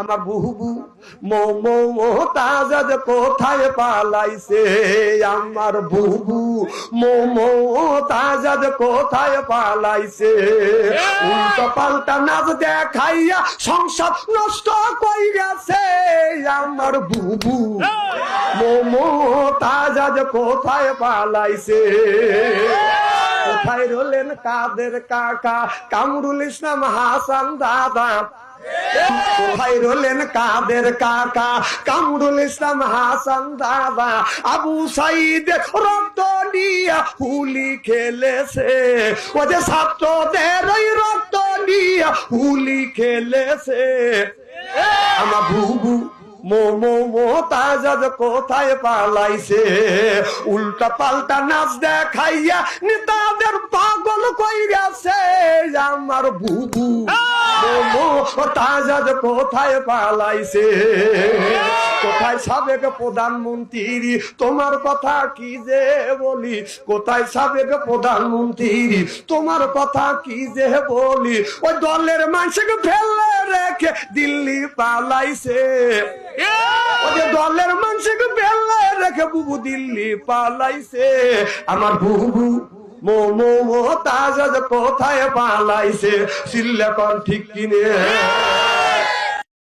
আমার বুবু মমতাজ কোথায় পালাইছে, আমার বুবু মমতাজ কোথায় পালাইছে। উল্টো পাল্টা নাচ দেখাইয়া সংসার নষ্ট কই গেছে, আমার বুবু মমতাজ কোথায় পালাইছে। কোথায় রলেন কাদের কাকা, কামরুল ইসলাম হাসান দাদা, কোথায় রলেন কাদের কাকা, কামরুল ইসলাম হাসান দাদা। আবু সাইদ রক্ত নিয়া হুলি খেলেছে, ও যে ছাত্রদের ওই রক্ত নিয়া হুলি খেলেছে। আমার বুবু মমতাজ কোথায় পালাইছে। উল্টা পাল্টা নাচ দেখাইয়া নেতাদের পাগল কই গেছে, আমার বুবু মমতাজ কোথায় পালাইছে। কোথায় সাবেক প্রধানমন্ত্রী, তোমার কথা কি যে বলি, কোথায় সাবেক প্রধানমন্ত্রী, তোমার কথা কি যে বলি। ওই দলের মানুষকে ফেলে রেখে দিল্লি পালাইছে, ওই দলের মানুষকে ফেলে রেখে বুবু দিল্লি পালাইছে। আমার বুবু মমতাজ কোথায় পালাইছে, সিল্লেকন ঠিক কিনে।